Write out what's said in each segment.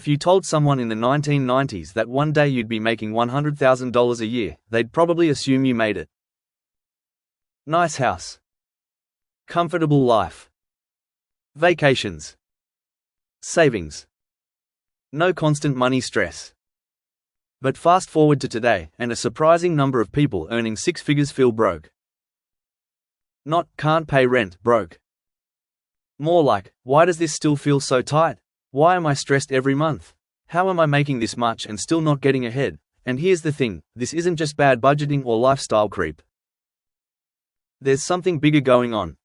If you told someone in the 1990s that one day you'd be making $100,000 a year, they'd probably assume you made it. Nice house. Comfortable life. Vacations. Savings. No constant money stress. But fast forward to today, and a surprising number of people earning six figures feel broke. Not, can't pay rent, broke. More like, why does this still feel so tight? Why am I stressed every month? How am I making this much and still not getting ahead? And here's the thing, this isn't just bad budgeting or lifestyle creep. There's something bigger going on.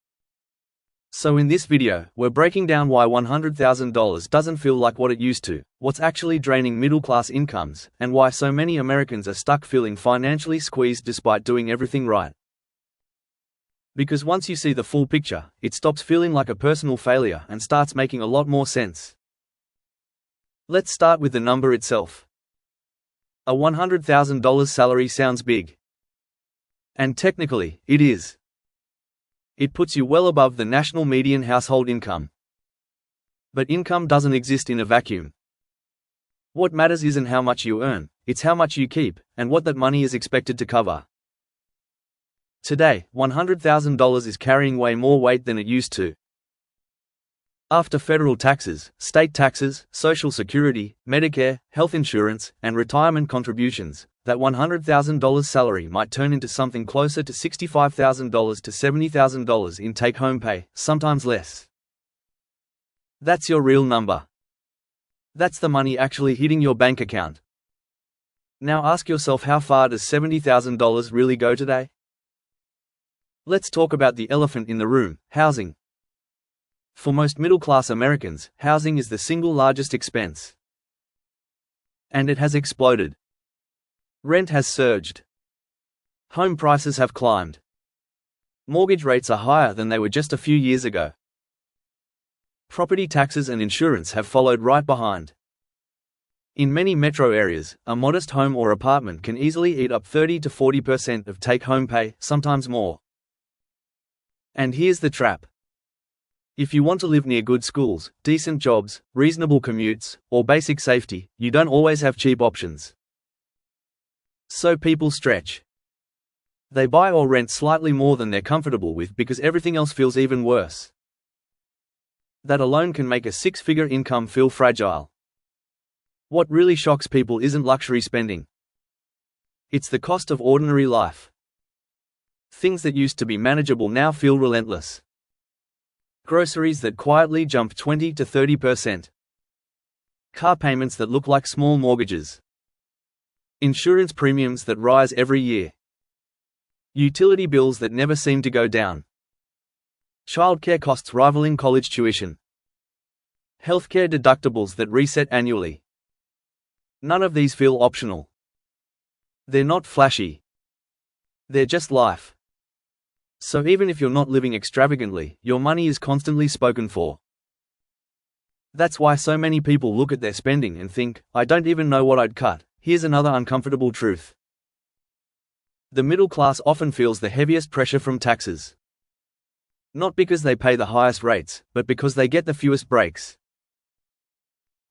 So in this video, we're breaking down why $100,000 doesn't feel like what it used to, what's actually draining middle-class incomes, and why so many Americans are stuck feeling financially squeezed despite doing everything right. Because once you see the full picture, it stops feeling like a personal failure and starts making a lot more sense. Let's start with the number itself. A $100,000 salary sounds big. And technically, it is. It puts you well above the national median household income. But income doesn't exist in a vacuum. What matters isn't how much you earn, it's how much you keep, and what that money is expected to cover. Today, $100,000 is carrying way more weight than it used to. After federal taxes, state taxes, Social Security, Medicare, health insurance, and retirement contributions, that $100,000 salary might turn into something closer to $65,000 to $70,000 in take-home pay, sometimes less. That's your real number. That's the money actually hitting your bank account. Now ask yourself, how far does $70,000 really go today? Let's talk about the elephant in the room, housing. For most middle-class Americans, housing is the single largest expense. And it has exploded. Rent has surged. Home prices have climbed. Mortgage rates are higher than they were just a few years ago. Property taxes and insurance have followed right behind. In many metro areas, a modest home or apartment can easily eat up 30 to 40% of take-home pay, sometimes more. And here's the trap. If you want to live near good schools, decent jobs, reasonable commutes, or basic safety, you don't always have cheap options. So people stretch. They buy or rent slightly more than they're comfortable with because everything else feels even worse. That alone can make a six-figure income feel fragile. What really shocks people isn't luxury spending. It's the cost of ordinary life. Things that used to be manageable now feel relentless. Groceries that quietly jump 20 to 30%. Car payments that look like small mortgages. Insurance premiums that rise every year. Utility bills that never seem to go down. Childcare costs rivaling college tuition. Healthcare deductibles that reset annually. None of these feel optional. They're not flashy. They're just life. So even if you're not living extravagantly, your money is constantly spoken for. That's why so many people look at their spending and think, I don't even know what I'd cut. Here's another uncomfortable truth. The middle class often feels the heaviest pressure from taxes. Not because they pay the highest rates, but because they get the fewest breaks.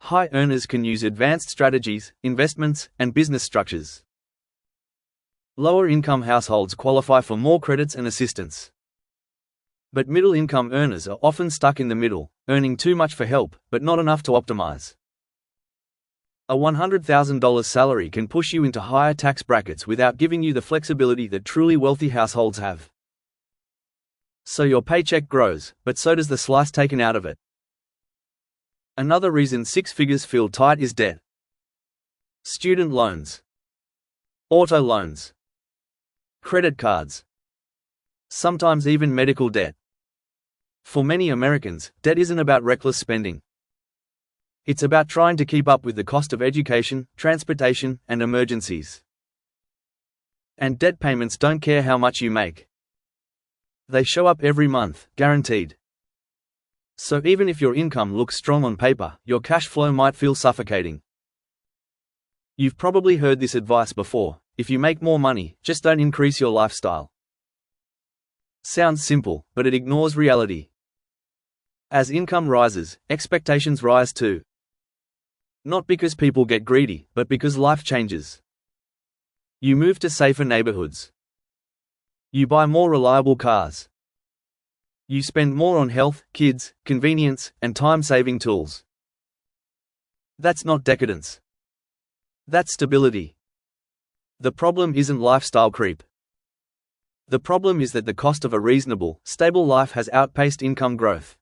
High earners can use advanced strategies, investments, and business structures. Lower-income households qualify for more credits and assistance. But middle-income earners are often stuck in the middle, earning too much for help, but not enough to optimize. A $100,000 salary can push you into higher tax brackets without giving you the flexibility that truly wealthy households have. So your paycheck grows, but so does the slice taken out of it. Another reason six figures feel tight is debt. Student loans. Auto loans. Credit cards. Sometimes even medical debt. For many Americans, debt isn't about reckless spending. It's about trying to keep up with the cost of education, transportation, and emergencies. And debt payments don't care how much you make. They show up every month, guaranteed. So even if your income looks strong on paper, your cash flow might feel suffocating. You've probably heard this advice before. If you make more money, just don't increase your lifestyle. Sounds simple, but it ignores reality. As income rises, expectations rise too. Not because people get greedy, but because life changes. You move to safer neighborhoods. You buy more reliable cars. You spend more on health, kids, convenience, and time-saving tools. That's not decadence. That's stability. The problem isn't lifestyle creep. The problem is that the cost of a reasonable, stable life has outpaced income growth.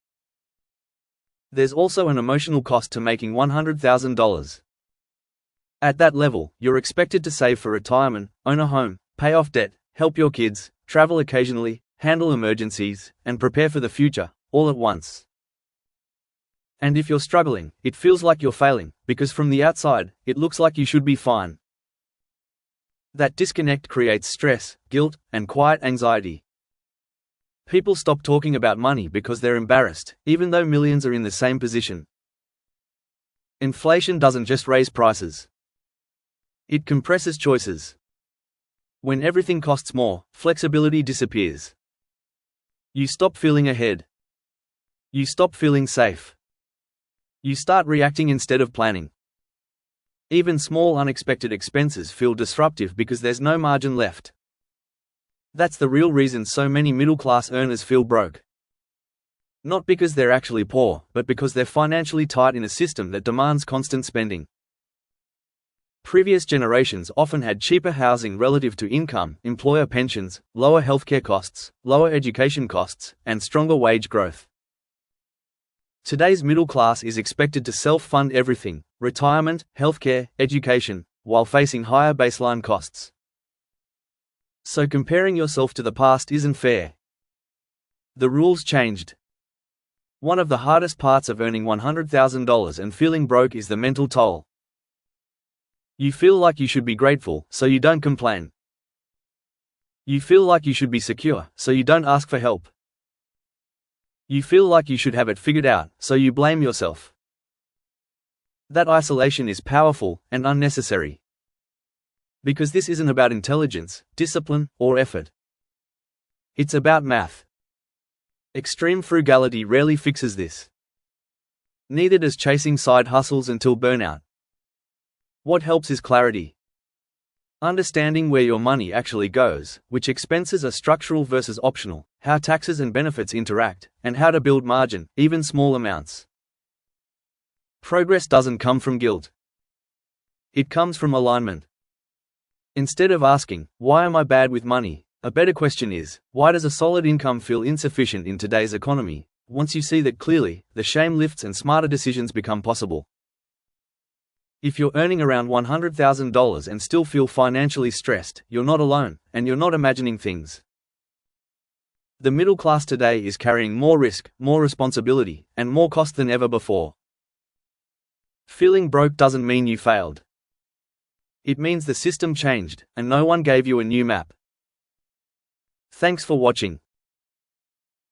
There's also an emotional cost to making $100,000. At that level, you're expected to save for retirement, own a home, pay off debt, help your kids, travel occasionally, handle emergencies, and prepare for the future, all at once. And if you're struggling, it feels like you're failing, because from the outside, it looks like you should be fine. That disconnect creates stress, guilt, and quiet anxiety. People stop talking about money because they're embarrassed, even though millions are in the same position. Inflation doesn't just raise prices. It compresses choices. When everything costs more, flexibility disappears. You stop feeling ahead. You stop feeling safe. You start reacting instead of planning. Even small unexpected expenses feel disruptive because there's no margin left. That's the real reason so many middle-class earners feel broke. Not because they're actually poor, but because they're financially tight in a system that demands constant spending. Previous generations often had cheaper housing relative to income, employer pensions, lower healthcare costs, lower education costs, and stronger wage growth. Today's middle class is expected to self-fund everything: retirement, healthcare, education, while facing higher baseline costs. So comparing yourself to the past isn't fair. The rules changed. One of the hardest parts of earning $100,000 and feeling broke is the mental toll. You feel like you should be grateful, so you don't complain. You feel like you should be secure, so you don't ask for help. You feel like you should have it figured out, so you blame yourself. That isolation is powerful and unnecessary. Because this isn't about intelligence, discipline, or effort. It's about math. Extreme frugality rarely fixes this. Neither does chasing side hustles until burnout. What helps is clarity. Understanding where your money actually goes, which expenses are structural versus optional, how taxes and benefits interact, and how to build margin, even small amounts. Progress doesn't come from guilt. It comes from alignment. Instead of asking, "Why am I bad with money?" a better question is, "Why does a solid income feel insufficient in today's economy?" Once you see that clearly, the shame lifts and smarter decisions become possible. If you're earning around $100,000 and still feel financially stressed, you're not alone, and you're not imagining things. The middle class today is carrying more risk, more responsibility, and more cost than ever before. Feeling broke doesn't mean you failed. It means the system changed, and no one gave you a new map. Thanks for watching.